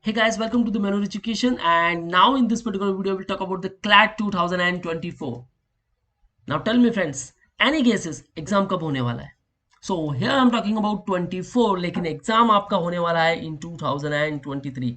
Hey guys, welcome to the Manur Education, and now in this particular video we'll talk about the CLAT 2024. Now tell me friends, any guesses exam कब होने वाला है? So here I'm talking about 24, लेकिन exam आपका होने वाला है in 2023.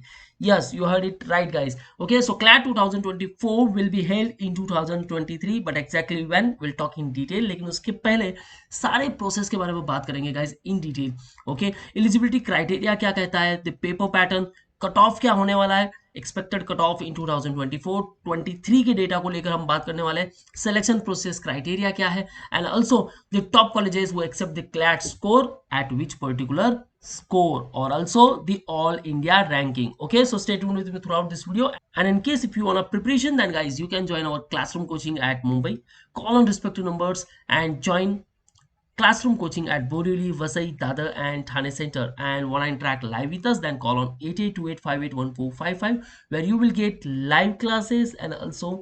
Yes, you heard it right guys. Okay, so CLAT 2024 will be held in 2023, but exactly when we'll talk in detail. लेकिन उसके पहले सारे प्रोसेस के बारे में बात करेंगे guys in detail. Okay, eligibility criteria क्या कहता है, the paper pattern, cut off क्या होने वाला है, एक्सपेक्टेड कट ऑफ इन 2024 23 के डेटा को लेकर हम बात करने वाले हैं, सिलेक्शन प्रोसेस क्राइटेरिया क्या है, and also the top colleges वो accept the CLAT score at which particular score, or also the all India ranking. Okay, so stay tuned with me throughout this video, and in case if you want a preparation, then guys you can join our classroom coaching at Mumbai. Call on respective numbers and join classroom coaching at Borivali, Vasai, Dadar and Thane Center. And want to interact live with us, then call on 8828581455, where you will get live classes and also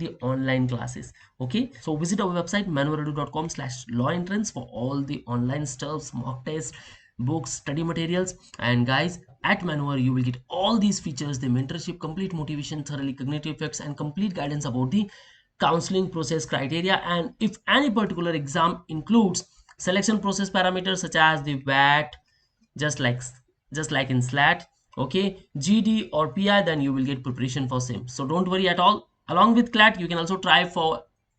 the online classes. Okay, so visit our website manuaredu.com/law entrance for all the online stuffs, mock tests, books, study materials. And guys, at Maneuver you will get all these features: the mentorship, complete motivation, thoroughly cognitive effects, and complete guidance about the counseling process criteria. And if any particular exam includes selection process parameters such as the VAT, just like in SLAT, okay, GD or PI, then you will get preparation for same. So don't worry at all. Along with CLAT, you can also try for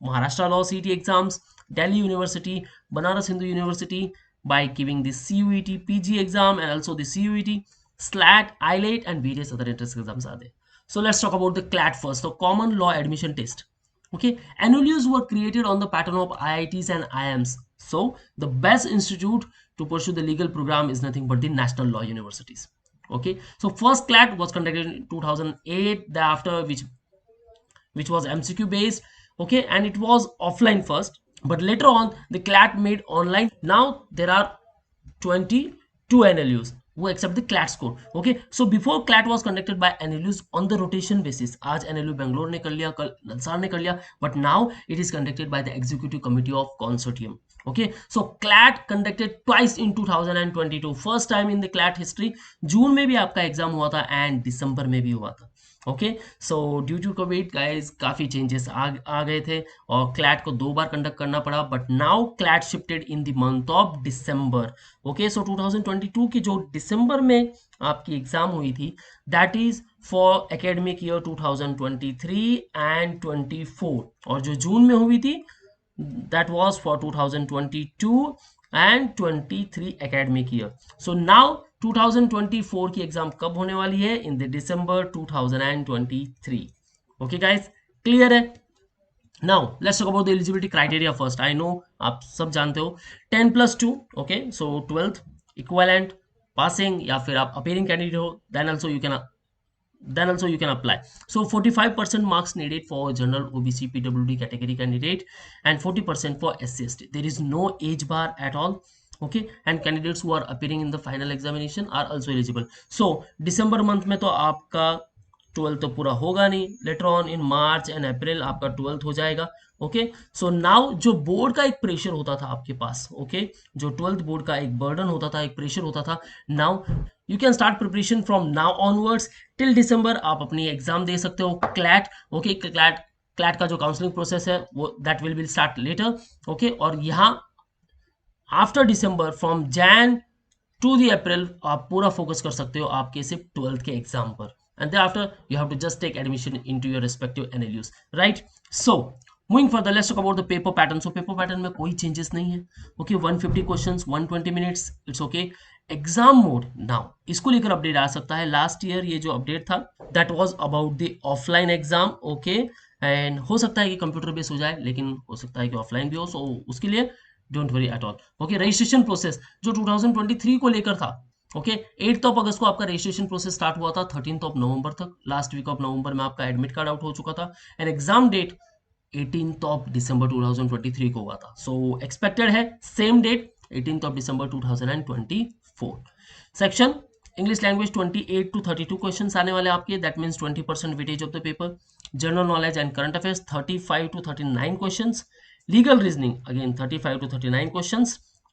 Maharashtra Law CET exams, Delhi University, Banaras Hindu University, by giving the CUET PG exam, and also the CUET, SLAT, ILAT, and various other entrance exams are there. So let's talk about the CLAT first. So common law admission test. Okay, NLUs were created on the pattern of IITs and IIMs. So the best institute to pursue the legal program is nothing but the national law universities. Okay, so first CLAT was conducted in 2008, thereafter which was MCQ based. Okay, and it was offline first, but later on the CLAT made online. Now there are 22 NLUs who accept the CLAT score. Okay, so before CLAT was conducted by NLUs on the rotation basis. आज NLU Bangalore ने कर लिया, कल नलसार ने कर लिया, but now it is conducted by the executive committee of consortium. Okay, so CLAT conducted twice in 2022. First time in the CLAT history. जून में भी आपका एग्जाम हुआ था एंड दिसंबर में भी हुआ था. Okay, so due to Covid guys काफ़ी चेंजेस आ गए थे और क्लैट को 2 बार कंडक्ट करना पड़ा, but now CLAT shifted in the month of December. Okay, so 2022 की जो दिसंबर में आपकी एग्जाम हुई थी, that is for academic year 2023 and 24, और जो जून में हुई थी that was for 2022 and 23 academic year. So now 2024 की एग्जाम कब होने वाली है? In the December 2023. Okay guys, clear है? Now let's talk about the eligibility criteria first. I know आप सब जानते हो 10+2. ओके, सो 12th इक्विवेलेंट पासिंग, या फिर आप अपीयरिंग कैंडिडेट हो, then also you can apply. So 45% marks needed for general OBC PWD category candidate and 40% for SC ST. There is no age bar at all. Okay, and candidates who are appearing in the final examination are also eligible. So December month में तो आपका 12th तो पूरा होगा नहीं, later on in March and April आपका 12th हो जाएगा. ओके, सो नाउ जो बोर्ड का एक प्रेशर होता था आपके पास, ओके, जो 12th बोर्ड का एक बर्डन होता था, एक प्रेशर होता था, now you can start preparation from now onwards till दिसंबर. आप अपनी एग्जाम दे सकते हो क्लैट. ओके, क्लैट का जो काउंसलिंग प्रोसेस है वो that will start later. Okay, और यहाँ after December from Jan to the April आप पूरा फोकस कर सकते हो आपके सिर्फ 12th के एग्जाम पर, and thereafter you have to just take admission into your respective NLUs, right? So moving further, let's talk about the paper pattern. So paper pattern में कोई changes नहीं है. Okay, 150 questions, 120 minutes, it's okay. Exam mode now इसको लेकर update आ सकता है. Last year ये जो अपडेट था that was about the offline exam. Okay, and हो सकता है कि कंप्यूटर बेस हो जाए, लेकिन हो सकता है कि ऑफलाइन भी हो. सो उसके लिए don't worry at all. Okay, registration process जो 2023 को लेकर था, ओके, 8th ऑफ अगस्त को आपका रजिस्ट्रेशन प्रोसेस स्टार्ट हुआ था, 13th ऑफ नवंबर तक. लास्ट वीक ऑफ नवंबर में आपका एडमिट कार्ड आउट हो चुका था and exam date 18th of December 2023 को हुआ था. सो एक्सपेक्टेड है same date 18th of December 2024. Section English language 28 to 32 question आने वाले आपके, that means 20% weightage of the paper. General knowledge and current affairs 35 to 39 question. Legal reasoning again 35 to 39 question.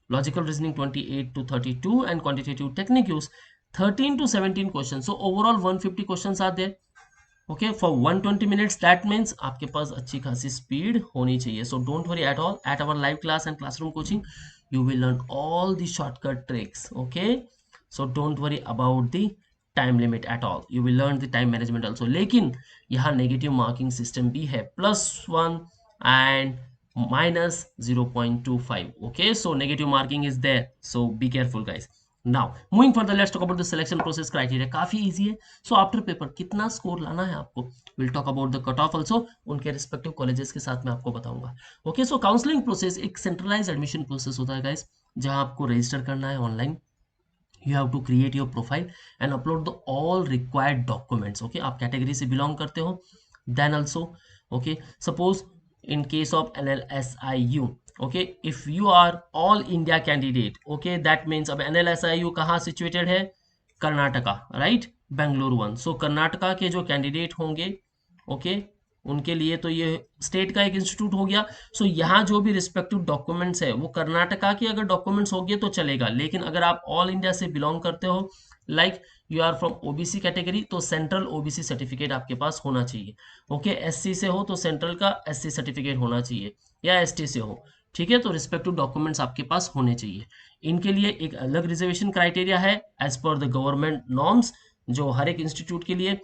Logical reasoning 28 to 32 and quantitative technique use 13 to 17 questions. So overall 150 questions are there. Okay, for 120 minutes. That means आपके पास अच्छी खासी speed होनी चाहिए. So don't worry at all. At our live class and classroom coaching, you will learn all the shortcut tricks. Okay, so don't worry about the time limit at all. You will learn the time management also. लेकिन यहाँ negative marking system भी है, +1 and -0.25. Okay, so negative marking is there. So be careful, guys. Now moving further, let's talk about the selection process criteria. काफी easy है. So after paper कितना score लाना है आपको, we'll talk about the cut off also. उनके respective colleges के साथ मैं आपको बताऊंगा. Okay, so counseling process एक centralized admission process होता है guys, जहां आपको register करना है online. You have to create your profile and upload the all required documents. Okay, आप category से belong करते हो. Then also, okay, suppose in case of NLSIU, okay, if you are all India candidate, okay, that means अब NLSIU कहाँ situated है, Karnataka, right, Bengaluru 1. सो कर्नाटका के जो candidate होंगे, ओके, उनके लिए तो ये स्टेट का एक इंस्टीट्यूट हो गया. सो यहाँ जो भी रिस्पेक्टिव डॉक्यूमेंट्स है वो कर्नाटका के अगर डॉक्यूमेंट्स हो गए तो चलेगा. लेकिन अगर आप ऑल इंडिया से बिलोंग करते हो, like you are from OBC category, तो सेंट्रल ओबीसी सर्टिफिकेट आपके पास होना चाहिए. ओके, एससी से हो तो सेंट्रल का एससी सर्टिफिकेट होना चाहिए, या एसटी से हो, ठीक है, तो रिस्पेक्टिव डॉक्यूमेंट्स आपके पास होने चाहिए. इनके लिए एक अलग रिजर्वेशन क्राइटेरिया है as per the government norms, जो हर एक इंस्टीट्यूट के लिए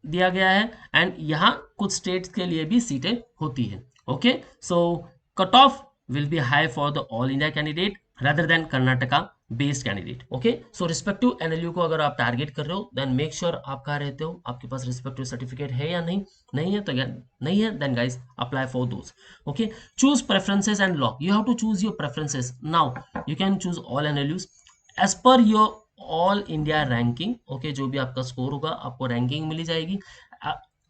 दिया गया है. एंड यहाँ कुछ स्टेट्स के लिए भी सीटें होती है. Okay, so cut off will be high for the all India candidate rather than Karnataka based candidate. Okay, so respective NLU को अगर आप टारगेट कर रहे हो, देन मेक श्योर आप कहाँ रहते हो, आपके पास रिस्पेक्टिव सर्टिफिकेट है या नहीं. नहीं है तो नहीं है, then guys apply for those. Okay, choose preferences and lock. You have to choose your preferences. Now you can choose all NLUs as per your all India ranking. Okay, जो भी आपका स्कोर होगा आपको रैंकिंग मिली जाएगी.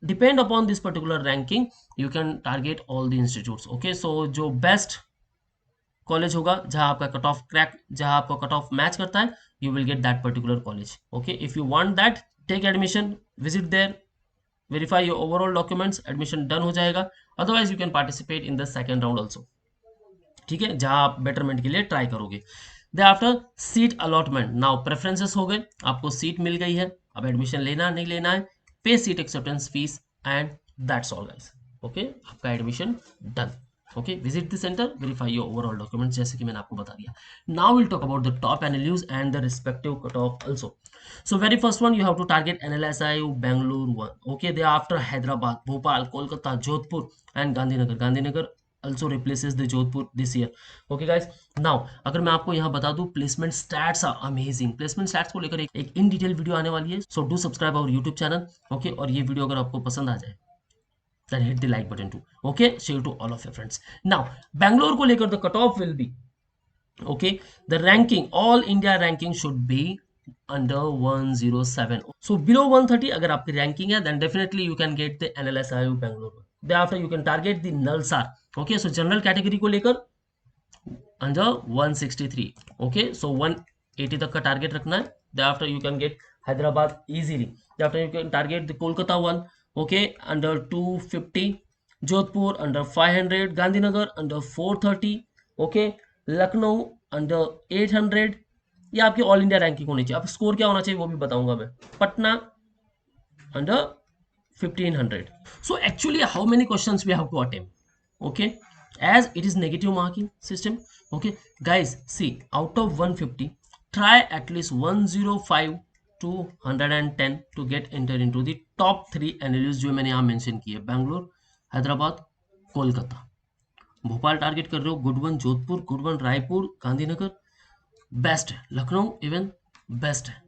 Depend upon this particular ranking you can target all the institutes. Okay, so जो best college होगा, जहां आपका कट ऑफ क्रैक, जहां आपका कट ऑफ मैच करता है, you will get that particular college. Okay, if you want that, take admission, visit there, verify your overall documents, admission done हो जाएगा. Otherwise you can participate in the second round also, ठीक है, जहां आप betterment के लिए try करोगे. They after seat allotment. Now preferences हो गए, आपको सीट मिल गई है, अब एडमिशन लेना नहीं लेना है, pay seat acceptance fee and that's all guys. Okay, आपका admission done. Okay, visit the centre, verify your overall documents, जैसे कि मैंने आपको बता दिया. Now will talk about the top NLUs and the respective cut off also. So very first one, you have to target NLSIU Bengaluru 1. Okay, they after Hyderabad, Bhopal, Kolkata, Jodhpur and Gandhinagar. Gandhinagar also replaces the Jodhpur this year. Okay guys, now अगर मैं आपको यहाँ बता दूं, placement stats are amazing. Placement stats को लेकर एक in detail video आने वाली है, so do subscribe our YouTube channel. Okay, और ये वीडियो अगर आपको पसंद आ जाए, then hit the like button too. Okay, share to all of your friends. Now Bangalore को लेकर the cutoff will be, okay, the ranking, all India ranking should be under 107. So below 130 अगर आपकी ranking है, then definitely you can get the NLSIU Bangalore. Thereafter you can target the NALSAR. Okay, so general category को लेकर under 163. Okay, सो 180 तक का target रखना है. thereafter you can get Hyderabad easily. thereafter you can target the Kolkata one. Okay, under 250. Jodhpur under 500. Gandhinagar under 430. Okay, Lucknow under 800. ये आपकी all India ranking होनी चाहिए. अब स्कोर क्या होना चाहिए वो भी बताऊंगा मैं. Patna under 1500. So actually how many questions we have to attempt? Okay, as it is negative marking system. Okay guys, see, out of 150, try at least 105 to 110 to get entered into the top 3 NLUs जो मैंने यहाँ mention किए. Bangalore, Hyderabad, Kolkata. Bhopal target कर रहे हो, good one. Jodhpur good one. Raipur, Gandhinagar best है. Lucknow even best है.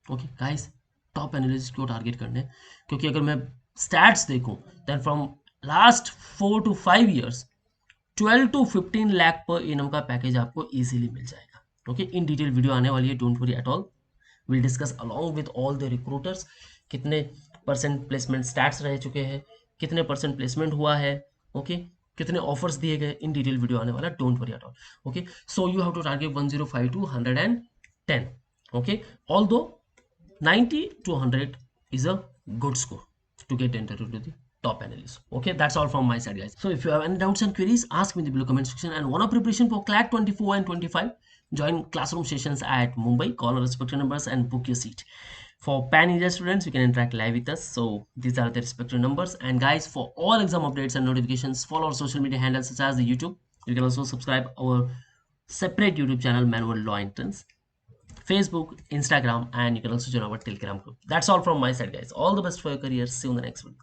Okay guys, top analyst को टारगेट करने, क्योंकि अगर मैं स्टैट्स देखूं, then from last 4 to 5 years 12 to 15 lakh पर इनम का पैकेज आपको इजीली मिल जाएगा. ओके, इन डिटेल वीडियो आने वाली है, don't worry at all. Will discuss along with all the recruiters कितने परसेंट प्लेसमेंट स्टैट्स रह चुके हैं, कितने परसेंट प्लेसमेंट हुआ है, ओके, कितने ऑफर्स दिए गए, इन डिटेल वीडियो आने वाला, don't worry at all. Okay, so you have to target 105 to 110. Okay, although 90 to 100 is a good score to get entered into the top analyst. Okay, that's all from my side, guys. So if you have any doubts and queries, ask me in the below comment section. And want a preparation for CLAT 24 and 25, join classroom sessions at Mumbai. Call our respective numbers and book your seat. For pan India students, you can interact live with us. So these are the respective numbers. And guys, for all exam updates and notifications, follow our social media handles such as the YouTube. You can also subscribe our separate YouTube channel, Manual Law Entrance, Facebook, Instagram, and you can also join our Telegram group. That's all from my side, guys. All the best for your career. See you in the next video.